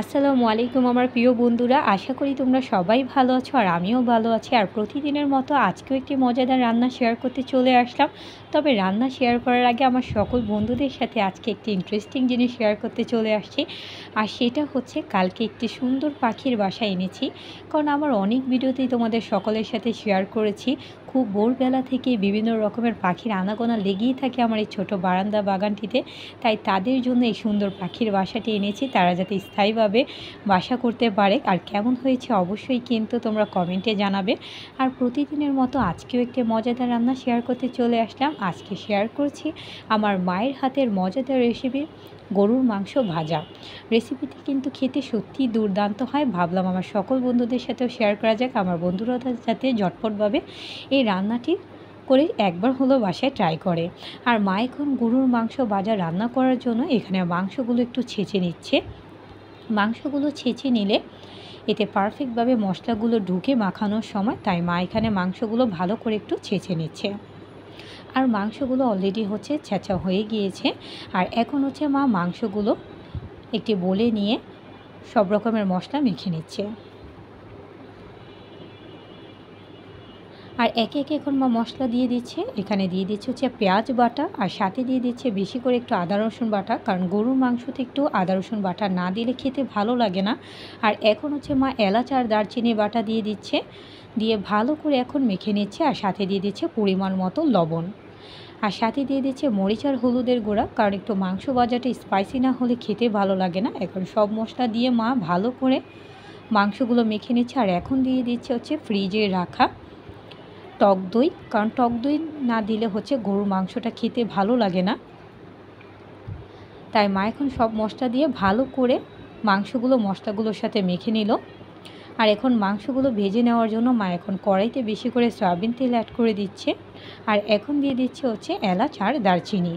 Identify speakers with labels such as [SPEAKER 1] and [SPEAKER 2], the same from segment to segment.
[SPEAKER 1] আসসালামু আলাইকুম আমার প্রিয় বন্ধুরা, আশা করি তোমরা সবাই ভালো আছো আর আমিও ভালো আছি। আর প্রতিদিনের মতো আজকেও একটি মজাদার রান্না শেয়ার করতে চলে আসলাম। তবে রান্না শেয়ার করার আগে আমার সকল বন্ধুদের সাথে আজকে একটি ইন্টারেস্টিং জিনিস শেয়ার করতে চলে আসছি। আর সেটা হচ্ছে কালকে একটি সুন্দর পাখির বাসা এনেছি। কারণ আমার অনেক ভিডিওতেই তোমাদের সকলের সাথে শেয়ার করেছি, খুব ভোরবেলা থেকে বিভিন্ন রকমের পাখির আনাগোনা লেগেই থাকে আমার এই ছোটো বারান্দা বাগানটিতে। তাই তাদের জন্য এই সুন্দর পাখির বাসাটি এনেছি, তারা যাতে স্থায়ীভাবে বাসা করতে পারে। আর কেমন হয়েছে অবশ্যই কিন্তু তোমরা কমেন্টে জানাবে। আর প্রতিদিনের মতো আজকেও একটি মজাদার রান্না শেয়ার করতে চলে আসলাম। আজকে শেয়ার করছি আমার মায়ের হাতের মজাদার রেসিপি, গরুর মাংস ভাজা। রেসিপিটি কিন্তু খেতে সত্যিই দুর্দান্ত হয়। ভাবলাম আমার সকল বন্ধুদের সাথেও শেয়ার করা যাক, আমার বন্ধুরা যাতে ঝটপটভাবে এই রান্নাটি করে একবার হলো বাসায় ট্রাই করে। আর মা এখন গরুর মাংস ভাজা রান্না করার জন্য এখানে মাংসগুলো একটু ছেঁচে নিচ্ছে। মাংসগুলো ছেঁচে নিলে এতে পারফেক্টভাবে মশলাগুলো ঢুকে মাখানোর সময়, তাই মা এখানে মাংসগুলো ভালো করে একটু ছেঁচে নিচ্ছে। আর মাংসগুলো অলরেডি হচ্ছে ছেঁচা হয়ে গিয়েছে। আর এখন হচ্ছে মা মাংসগুলো একটি বলে নিয়ে সব রকমের মশলা মেখে নিচ্ছে। আর একে একে এখন মা মশলা দিয়ে দিচ্ছে। এখানে দিয়ে দিচ্ছে হচ্ছে পেঁয়াজ বাটা, আর সাথে দিয়ে দিচ্ছে বেশি করে একটু আদা রসুন বাটা, কারণ গরুর মাংসতে একটু আদা রসুন বাটা না দিলে খেতে ভালো লাগে না। আর এখন হচ্ছে মা এলাচ আর দারচিনি বাটা দিয়ে দিচ্ছে, দিয়ে ভালো করে এখন মেখে নিচ্ছে। আর সাথে দিয়ে দিচ্ছে পরিমাণ মতো লবণ, আর সাথে দিয়ে দিচ্ছে মরিচ আর হলুদের গুঁড়া, কারণ একটু মাংস ভাজাটা স্পাইসি না হলে খেতে ভালো লাগে না। এখন সব মশলা দিয়ে মা ভালো করে মাংসগুলো মেখে নিচ্ছে। আর এখন দিয়ে দিচ্ছে হচ্ছে ফ্রিজে রাখা টক দই, কারণ টক দই না দিলে হচ্ছে গরুর মাংসটা খেতে ভালো লাগে না। তাই মা এখন সব মশলা দিয়ে ভালো করে মাংসগুলো মশলাগুলোর সাথে মেখে নিল। আর এখন মাংসগুলো ভেজে নেওয়ার জন্য মা এখন কড়াইতে বেশি করে সয়াবিন তেল অ্যাড করে দিচ্ছে। আর এখন দিয়ে দিচ্ছে হচ্ছে এলাচ আর দারচিনি।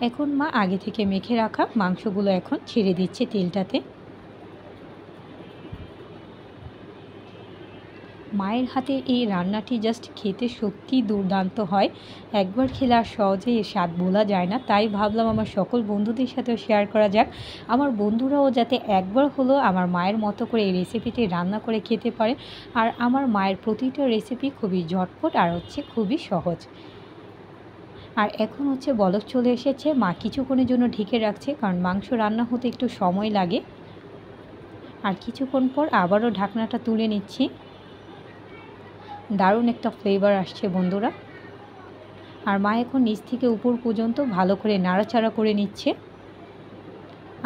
[SPEAKER 1] এখন মা আগে থেকে মেখে রাখা মাংসগুলো এখন ছেড়ে দিচ্ছে তেলটাতে। মায়ের হাতে এই রান্নাটি জাস্ট খেতে সত্যিই দুর্দান্ত হয়। একবার খেলে আর সহজেই এর স্বাদ ভোলা যায় না। তাই ভাবলাম আমার সকল বন্ধুদের সাথেও শেয়ার করা যাক, আমার বন্ধুরাও যাতে একবার হলো আমার মায়ের মতো করে এই রেসিপিটি রান্না করে খেতে পারে। আর আমার মায়ের প্রতিটা রেসিপি খুবই ঝটপট আর হচ্ছে খুবই সহজ। আর এখন হচ্ছে বলক চলে এসেছে, মা কিছুক্ষণের জন্য ঢেকে রাখছে, কারণ মাংস রান্না হতে একটু সময় লাগে। আর কিছুক্ষণ পর আবারও ঢাকনাটা তুলে নিচ্ছি। দারুণ একটা ফ্লেভার আসছে বন্ধুরা। আর মা এখন নিচ থেকে উপর পর্যন্ত ভালো করে নাড়াচাড়া করে নিচ্ছে।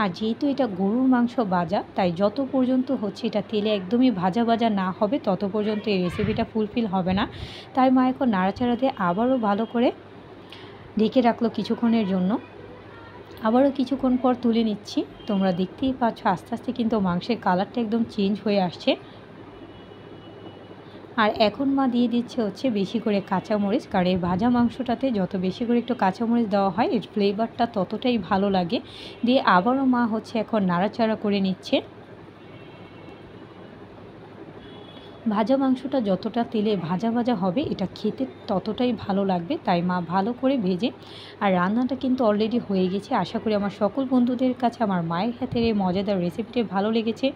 [SPEAKER 1] আর যেহেতু এটা গরুর মাংস ভাজা, তাই যত পর্যন্ত হচ্ছে এটা তেলে একদমই ভাজা ভাজা না হবে তত পর্যন্ত এই রেসিপিটা ফুলফিল হবে না। তাই মা এখন নাড়াচাড়া দিয়ে আবারও ভালো করে ঢেকে রাখলো কিছুক্ষণের জন্য। আবারও কিছুক্ষণ পর তুলে নিচ্ছি। তোমরা দেখতেই পাচ্ছ আস্তে আস্তে কিন্তু মাংসের কালারটা একদম চেঞ্জ হয়ে আসছে। আর এখন মা দিয়ে দিচ্ছে হচ্ছে বেশি করে কাঁচামরিচ, কারণ এই ভাজা মাংসটাতে যত বেশি করে একটু কাঁচামরিচ দেওয়া হয় এর ফ্লেভারটা ততটাই ভালো লাগে। দিয়ে আবারও মা হচ্ছে এখন নাড়াচাড়া করে নিচ্ছে। ভাজা মাংসটা যতটা তেলে ভাজা ভাজা হবে এটা খেতে ততটাই ভালো লাগবে। তাই মা ভালো করে ভেজে, আর রান্নাটা কিন্তু অলরেডি হয়ে গেছে। আশা করি আমার সকল বন্ধুদের কাছে আমার মায়ের হাতের এই মজাদার রেসিপিটি ভালো লেগেছে।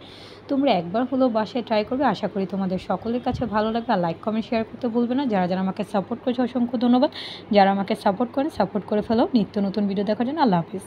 [SPEAKER 1] তোমরা একবার হলেও বাসায় ট্রাই করবে, আশা করি তোমাদের সকলের কাছে ভালো লাগবে। আর লাইক কমেন্ট শেয়ার করতে ভুলবে না। যারা যারা আমাকে সাপোর্ট করেছে অসংখ্য ধন্যবাদ। যারা আমাকে সাপোর্ট করে ফেলো নিত্য নতুন ভিডিও দেখার জন্য। আল্লাহ হাফিজ।